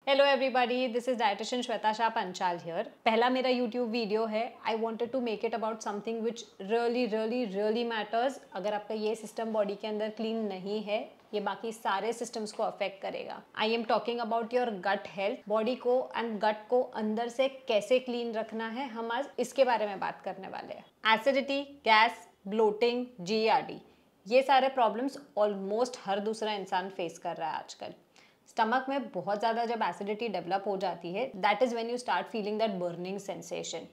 Hello everybody, this is dietitian Shweta Shah Panchal here. पहला मेरा YouTube video है। I wanted to make it about something which really matters. अगर आपका ये सिस्टम बॉडी के अंदर क्लीन नहीं है, ये बाकी सारे सिस्टम्स को अफेक्ट करेगा। I am talking about your gut health. Body को एंड गट को अंदर से कैसे क्लीन रखना है, हम आज इसके बारे में बात करने वाले हैं। एसिडिटी, गैस, ब्लोटिंग, GERD, ये सारे प्रॉब्लम्स ऑलमोस्ट हर दूसरा इंसान फेस कर रहा है आजकल। स्टमक में बहुत ज़्यादा जब एसिडिटी डेवलप हो जाती है, that is when you start feeling that burning sensation.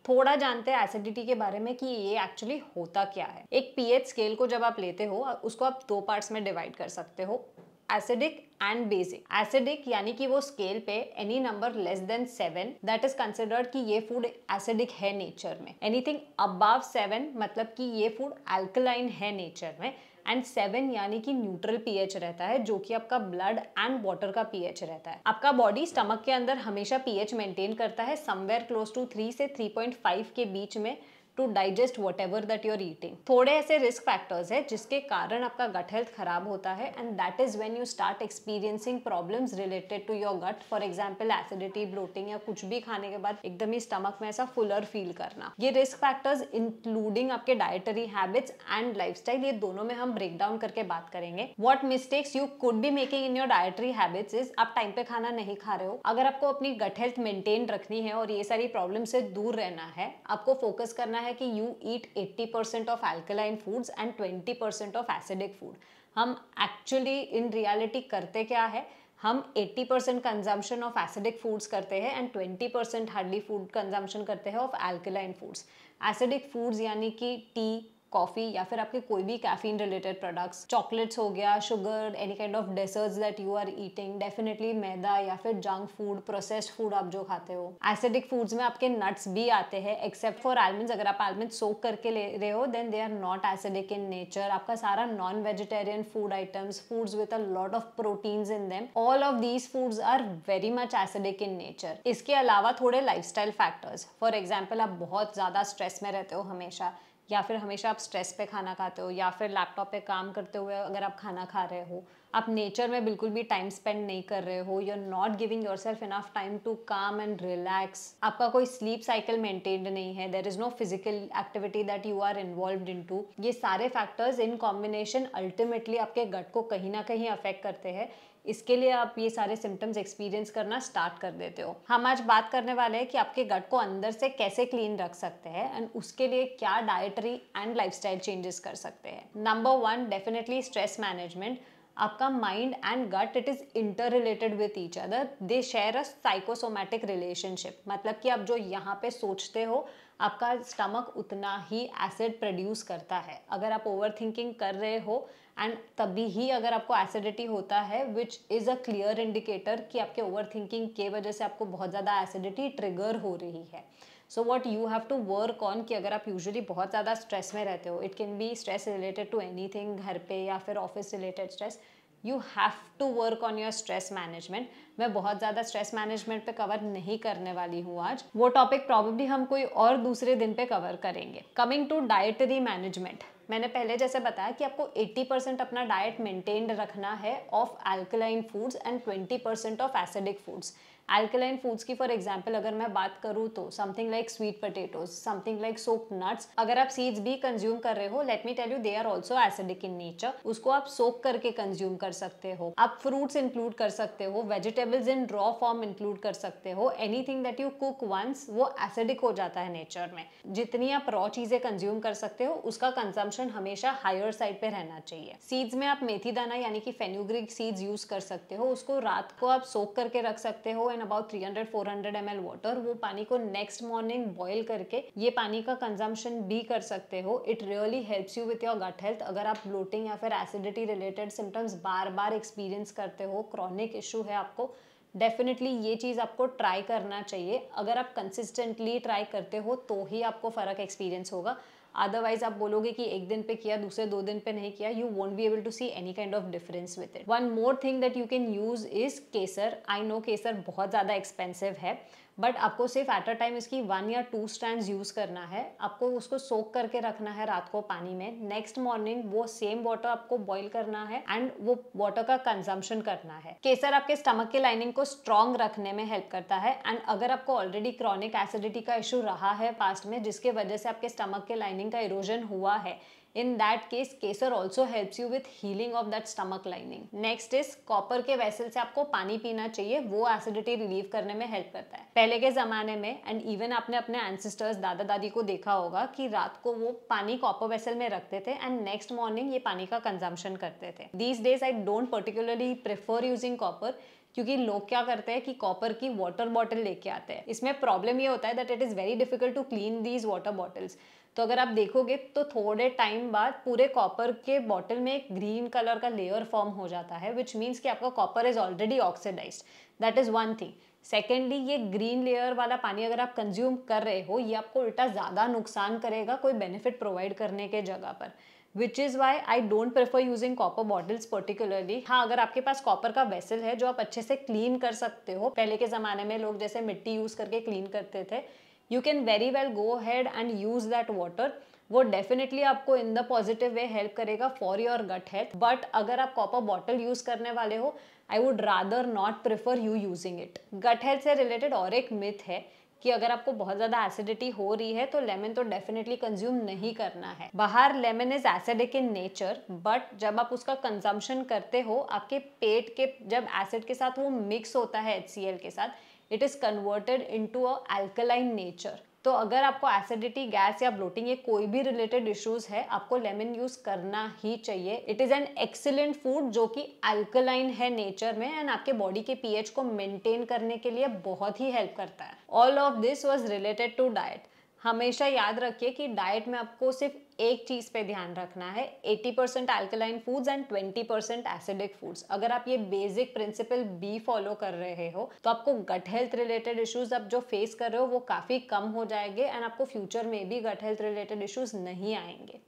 थोड़ा जानते हैं एसिडिटी के बारे में कि ये एक्चुअली होता क्या है। एक पीएच स्केल को जब आप लेते हो, उसको आप दो पार्ट्स में डिवाइड कर सकते हो, एसिडिक एंड बेसिक। एसिडिक यानी कि वो स्केल पे any number less than 7 that is considered कि ये फूड एसिडिक है नेचर में। एनीथिंग अबव 7 मतलब कि ये फूड अल्कलाइन है नेचर में। एंड 7 यानी कि न्यूट्रल पीएच रहता है, जो कि आपका ब्लड एंड वाटर का पीएच रहता है। आपका बॉडी स्टमक के अंदर हमेशा पीएच मेंटेन करता है समवेयर क्लोज टू 3 से 3.5 के बीच में to digest whatever that you are eating. थोड़े ऐसे रिस्क फैक्टर्स है जिसके कारण आपका गट हेल्थ खराब होता है, and that is when you start experiencing problems related to your gut. For example acidity, bloating, या कुछ भी खाने के बाद एकदम ही स्टमक में ऐसा फुलर फील करना। ये रिस्क फैक्टर्स इंक्लूडिंग आपके डाइटरी हैबिट्स एंड लाइफस्टाइल, ये दोनों में हम ब्रेक डाउन करके बात करेंगे। What mistakes you could be making in your dietary habits is, आप टाइम पे खाना नहीं खा रहे हो। अगर आपको अपनी गट हेल्थ मेंटेन रखनी है और ये सारी प्रॉब्लम से दूर रहना है, आपको फोकस करना है कि you eat 80% of alkaline foods and 20% of acidic food. हम एक्चुअली इन रियलिटी करते क्या है, हम 80% कंजम्पशन ऑफ एसिडिक फूड्स करते हैं एंड 20% हार्डली फूड कंजम्पशन करते हैं of alkaline foods. Acidic foods यानी कि टी, कॉफी, या फिर आपके कोई भी कैफीन रिलेटेड प्रोडक्ट्स, चॉकलेट्स हो गया, sugar, any kind of desserts that you are eating, definitely मैदा या फिर जंक फूड, प्रोसेस्ड फूड आप जो खाते हो। एसिडिक फूड्स में आपके नट्स भी आते हैं, एक्सेप्ट फॉर आलमंड्स। अगर आप आलमंड सोक करके ले रहे हो, then they are not acidic in nature. आपका सारा non vegetarian food items, foods with a lot of proteins in them, all of these foods are very much acidic in nature. इसके अलावा थोड़े लाइफस्टाइल फैक्टर्स, फॉर एग्जाम्पल आप बहुत ज्यादा stress में रहते हो हमेशा, या फिर हमेशा आप स्ट्रेस पे खाना खाते हो, या फिर लैपटॉप पे काम करते हुए अगर आप खाना खा रहे हो, आप नेचर में बिल्कुल भी टाइम स्पेंड नहीं कर रहे हो, you are not giving yourself enough time to calm and relax, आपका कोई स्लीप साइकिल मेंटेन्ड नहीं है, there is no physical activity that you are involved into, ये सारे फैक्टर्स इन कॉम्बिनेशन अल्टीमेटली आपके गट को कहीं ना कहीं अफेक्ट करते हैं। इसके लिए आप ये सारे सिम्टम्स एक्सपीरियंस करना स्टार्ट कर देते हो। हम आज बात करने वाले हैं कि आपके गट को अंदर से कैसे क्लीन रख सकते हैं एंड उसके लिए क्या डाइटरी एंड लाइफस्टाइल चेंजेस कर सकते हैं। Number 1, definitely stress management. आपका mind and gut, it is inter related with each other, they share a psychosomatic relationship. मतलब कि आप जो यहाँ पे सोचते हो, आपका स्टमक उतना ही एसिड प्रोड्यूस करता है। अगर आप ओवर थिंकिंग कर रहे हो एंड तभी ही अगर आपको एसिडिटी होता है, which is a clear indicator कि आपके ओवर थिंकिंग के वजह से आपको बहुत ज़्यादा एसिडिटी ट्रिगर हो रही है। So what you have to work on, कि अगर आप यूजुअली बहुत ज़्यादा स्ट्रेस में रहते हो, it can be stress related to anything, घर पे या फिर office related stress, you have to work on your stress management. मैं बहुत ज़्यादा स्ट्रेस मैनेजमेंट पे कवर नहीं करने वाली हूँ आज, वो टॉपिक प्रॉब्लली हम कोई और दूसरे दिन पे कवर करेंगे। कमिंग टू डाइटरी मैनेजमेंट, मैंने पहले जैसे बताया कि आपको 80% अपना डाइट मेंटेन्ड रखना है of alkaline foods and 20% of acidic foods. Alkaline foods की फॉर एग्जांपल अगर मैं बात करूँ तो something like sweet potatoes, something like soaked nuts. अगर आप सीड्स भी कंज्यूम कर रहे हो, let me tell you, they are also acidic in nature, उसको आप सोक करके कंज्यूम कर सकते हो। आप फ्रूट्स इंक्लूड कर सकते हो, vegetables in raw form include कर सकते हो। Anything that you cook once, वो एसिडिक हो जाता है नेचर में। जितनी आप रॉ चीजें कंज्यूम कर सकते हो, उसका कंजम्पशन हमेशा हायर साइड पे रहना चाहिए। सीड्स में आप मेथी दाना यानी कि फेनुग्रीक सीड्स यूज कर सकते हो, उसको रात को आप सोक करके रख सकते हो इन अबाउट 300-400 ml वाटर। वो पानी को नेक्स्ट मॉर्निंग बॉईल करके ये पानी का कंजम्पशन भी कर सकते हो। It really helps you with your gut health. अगर आप ब्लोटिंग या फिर एसिडिटी रिलेटेड सिम्टम्स बार बार एक्सपीरियंस करते हो, क्रॉनिक इशू है आपको, डेफिनेटली ये चीज़ आपको ट्राई करना चाहिए। अगर आप कंसिस्टेंटली ट्राई करते हो तो ही आपको फ़र्क एक्सपीरियंस होगा। अदरवाइज आप बोलोगे कि एक दिन पे किया, दूसरे 2 दिन पे नहीं किया, you won't be able to see any kind of difference with it. One more thing that you can use is kesar. I know kesar बहुत ज़्यादा एक्सपेंसिव है, बट आपको सिर्फ एट अ टाइम इसकी 1 या 2 स्ट्रैंड्स यूज़ करना है। आपको उसको सोक करके रखना है रात को पानी में। नेक्स्ट मॉर्निंग वो सेम वाटर आपको बॉईल करना है एंड वो वाटर का कंजम्पशन करना है। केसर आपके स्टमक की लाइनिंग को स्ट्रॉन्ग रखने में हेल्प करता है। एंड अगर आपको ऑलरेडी क्रॉनिक एसिडिटी का इशू रहा है पास्ट में, जिसके वजह से आपके स्टमक के लाइनिंग का इरोजन हुआ है, in that case Kesar also helps you with healing of that stomach lining. Next is copper के वेसल से आपको पानी पीना चाहिए, वो एसिडिटी रिलीव करने में हेल्प करता है। पहले के जमाने में एंड इवन आपने अपने एंसेस्टर्स दादा दादी को देखा होगा कि रात को वो पानी कॉपर वेसल में रखते थे एंड नेक्स्ट मॉर्निंग ये पानी का कंजम्पशन करते थे। These days I don't particularly prefer using copper, क्योंकि लोग क्या करते हैं कि कॉपर की वाटर बॉटल लेके आते हैं। इसमें प्रॉब्लम ये होता है that it is very difficult to clean these water bottles. तो अगर आप देखोगे तो थोड़े टाइम बाद पूरे कॉपर के बॉटल में एक ग्रीन कलर का लेयर फॉर्म हो जाता है, विच मीन्स कि आपका copper is already oxidised. That is one thing. Secondly, ये ग्रीन लेयर वाला पानी अगर आप कंज्यूम कर रहे हो, ये आपको उल्टा ज़्यादा नुकसान करेगा कोई बेनिफिट प्रोवाइड करने के जगह पर, which is why I don't prefer using copper bottles particularly. हाँ, अगर आपके पास कॉपर का वेसल है जो आप अच्छे से क्लीन कर सकते हो, पहले के ज़माने में लोग जैसे मिट्टी यूज़ करके क्लीन करते थे, you can very well go ahead and use that water. वो डेफिनेटली आपको in the positive way help करेगा for your gut health. But अगर आप कॉपर बॉटल यूज करने वाले हो, I would rather not prefer you using it. Gut health से related और एक मिथ है कि अगर आपको बहुत ज़्यादा एसिडिटी हो रही है तो लेमन तो डेफिनेटली कंज्यूम नहीं करना है। बाहर lemon is acidic in nature, but जब आप उसका कंजम्पशन करते हो, आपके पेट के जब एसिड के साथ वो मिक्स होता है HCl के साथ, it is converted into a alkaline nature. तो अगर आपको एसिडिटी, गैस या ब्लोटिंग, ये कोई भी रिलेटेड इश्यूज है, आपको लेमन यूज करना ही चाहिए। It is an excellent food जो कि अल्कलाइन है नेचर में एंड आपके बॉडी के pH को मेंटेन करने के लिए बहुत ही हेल्प करता है। All of this was related to diet. हमेशा याद रखिए कि डाइट में आपको सिर्फ एक चीज़ पे ध्यान रखना है, 80% alkaline foods and 20% acidic foods. अगर आप ये बेसिक प्रिंसिपल बी फॉलो कर रहे हो तो आपको गट हेल्थ रिलेटेड इश्यूज आप जो फेस कर रहे हो वो काफ़ी कम हो जाएंगे एंड आपको फ्यूचर में भी गट हेल्थ रिलेटेड इश्यूज नहीं आएंगे।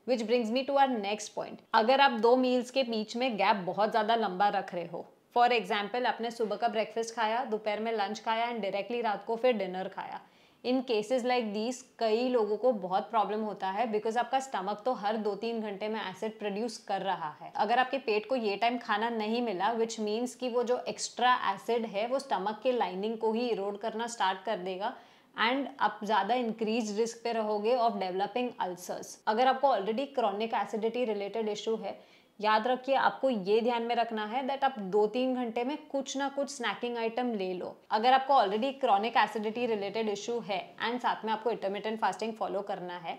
Which brings me to our next point. अगर आप 2 मील्स के बीच में गैप बहुत ज़्यादा लंबा रख रहे हो, फॉर एग्जाम्पल आपने सुबह का ब्रेकफास्ट खाया, दोपहर में लंच खाया एंड डायरेक्टली रात को फिर डिनर खाया, इन केसेस लाइक दीज कई लोगों को बहुत प्रॉब्लम होता है बिकॉज आपका स्टमक तो हर 2-3 घंटे में एसिड प्रोड्यूस कर रहा है। अगर आपके पेट को ये टाइम खाना नहीं मिला, विच मीन्स कि वो जो एक्स्ट्रा एसिड है वो स्टमक के लाइनिंग को ही इरोड करना स्टार्ट कर देगा एंड आप ज़्यादा इंक्रीज रिस्क पे रहोगे ऑफ डेवलपिंग अल्सर्स। अगर आपको already chronic acidity related issue है, याद रखिए आपको ये ध्यान में रखना है दैट आप 2-3 घंटे में कुछ ना कुछ स्नैकिंग आइटम ले लो। अगर आपको already chronic acidity related issue है एंड साथ में आपको इंटरमिटेंट फास्टिंग फॉलो करना है,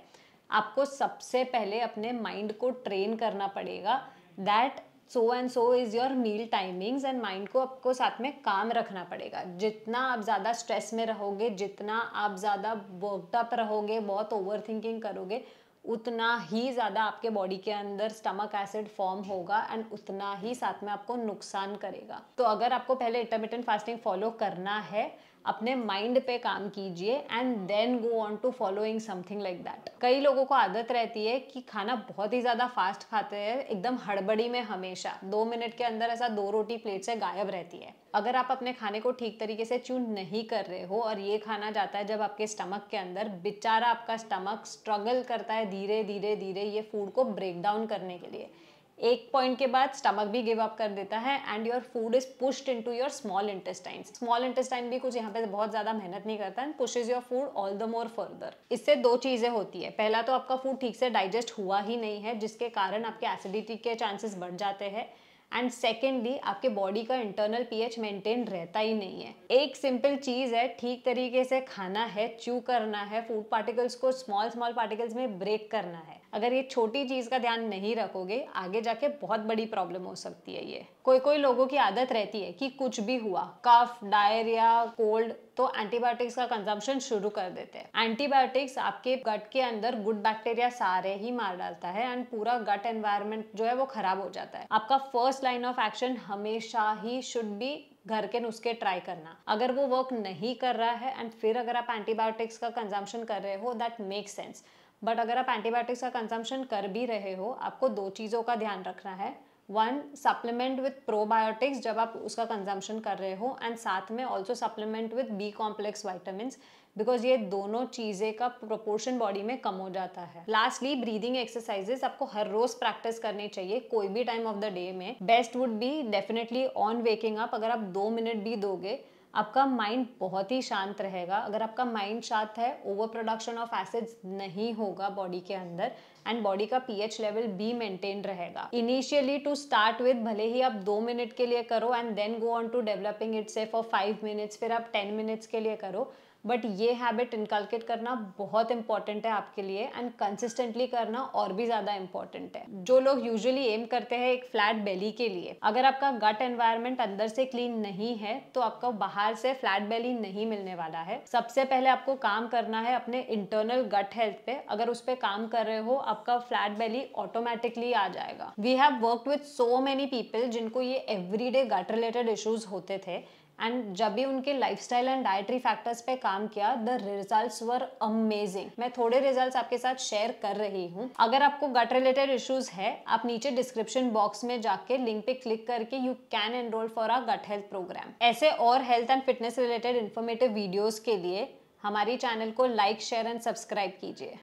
आपको सबसे पहले अपने माइंड को ट्रेन करना पड़ेगा that so and so is your meal timings and mind को आपको साथ में काम रखना पड़ेगा। जितना आप ज़्यादा स्ट्रेस में रहोगे, जितना आप ज़्यादा वर्कड अप रहोगे, बहुत ओवर थिंकिंग करोगे, उतना ही ज़्यादा आपके बॉडी के अंदर स्टमक एसिड फॉर्म होगा एंड उतना ही साथ में आपको नुकसान करेगा। तो अगर आपको पहले इंटरमिटेंट फास्टिंग फॉलो करना है, अपने माइंड पे काम कीजिए and then go on to following something like that. कई लोगों को आदत रहती है कि खाना बहुत ही ज़्यादा फास्ट खाते हैं, एकदम हड़बड़ी में, हमेशा 2 मिनट के अंदर ऐसा 2 रोटी प्लेट से गायब रहती है। अगर आप अपने खाने को ठीक तरीके से च्यून नहीं कर रहे हो और ये खाना जाता है जब आपके स्टमक के अंदर, बेचारा आपका स्टमक स्ट्रगल करता है धीरे धीरे धीरे ये फूड को ब्रेक डाउन करने के लिए। एक पॉइंट के बाद स्टमक भी गिव अप कर देता है and your food is pushed into your small intestines. Small intestine भी कुछ यहाँ पे बहुत ज़्यादा मेहनत नहीं करता and pushes your food all the more further. इससे 2 चीज़ें होती है। पहला तो आपका फूड ठीक से डाइजेस्ट हुआ ही नहीं है, जिसके कारण आपके एसिडिटी के चांसेस बढ़ जाते हैं एंड सेकेंडली आपके बॉडी का इंटरनल pH मेंटेन रहता ही नहीं है। एक सिंपल चीज़ है, ठीक तरीके से खाना है, च्यू करना है, फूड पार्टिकल्स को स्मॉल पार्टिकल्स में ब्रेक करना है। अगर ये छोटी चीज़ का ध्यान नहीं रखोगे, आगे जाके बहुत बड़ी प्रॉब्लम हो सकती है। ये कोई लोगों की आदत रहती है कि कुछ भी हुआ, कफ, डायरिया, कोल्ड, तो एंटीबायोटिक्स का कंजम्पशन शुरू कर देते हैं। एंटीबायोटिक्स आपके गट के अंदर गुड बैक्टीरिया सारे ही मार डालता है एंड पूरा गट एनवायरनमेंट जो है वो खराब हो जाता है। आपका फर्स्ट लाइन ऑफ एक्शन हमेशा ही शुड बी घर के नुस्खे ट्राई करना। अगर वो वर्क नहीं कर रहा है एंड फिर अगर आप एंटीबायोटिक्स का कंजम्पशन कर रहे हो, दैट मेक्स सेंस। बट अगर आप एंटीबायोटिक्स का कंजम्पशन कर भी रहे हो, आपको 2 चीज़ों का ध्यान रखना है। 1, सप्लीमेंट विथ प्रोबायोटिक्स जब आप उसका कंजम्पशन कर रहे हो, एंड साथ में also supplement with B complex vitamins, because ये दोनों चीज़ें का प्रोपोर्शन बॉडी में कम हो जाता है। लास्टली, ब्रीदिंग एक्सरसाइजेस आपको हर रोज प्रैक्टिस करनी चाहिए, कोई भी टाइम ऑफ द डे में। Best would be definitely on waking up. अगर आप 2 मिनट भी दोगे, आपका माइंड बहुत ही शांत रहेगा। अगर आपका माइंड शांत है, ओवर प्रोडक्शन ऑफ एसिड्स नहीं होगा बॉडी के अंदर, एंड बॉडी का पीएच लेवल भी मेंटेन रहेगा। इनिशियली टू स्टार्ट विद भले ही आप 2 मिनट के लिए करो and then go on to developing it से फॉर 5 मिनट्स, फिर आप 10 मिनट्स के लिए करो, बट ये हैबिट इनकलकेट करना बहुत इंपॉर्टेंट है आपके लिए, एंड कंसिस्टेंटली करना और भी ज़्यादा इंपॉर्टेंट है। जो लोग यूजुअली एम करते हैं एक फ्लैट बेली के लिए, अगर आपका गट एनवायरनमेंट अंदर से क्लीन नहीं है तो आपको बाहर से फ्लैट बेली नहीं मिलने वाला है। सबसे पहले आपको काम करना है अपने इंटरनल गट हेल्थ पे। अगर उस पर काम कर रहे हो, आपका फ्लैट बेली ऑटोमेटिकली आ जाएगा। We have worked with so many people जिनको ये एवरीडे गट रिलेटेड इश्यूज होते थे, एंड जब भी उनके लाइफस्टाइल एंड डाइटरी फैक्टर्स पे काम किया, द रिजल्ट्स वर अमेजिंग। मैं थोड़े रिजल्ट्स आपके साथ शेयर कर रही हूँ। अगर आपको गट रिलेटेड इश्यूज है, आप नीचे डिस्क्रिप्शन बॉक्स में जाके लिंक पे क्लिक करके you can enrol for a gut health programme. ऐसे और health and fitness related informative videos के लिए हमारी चैनल को लाइक, शेयर एंड सब्सक्राइब कीजिए।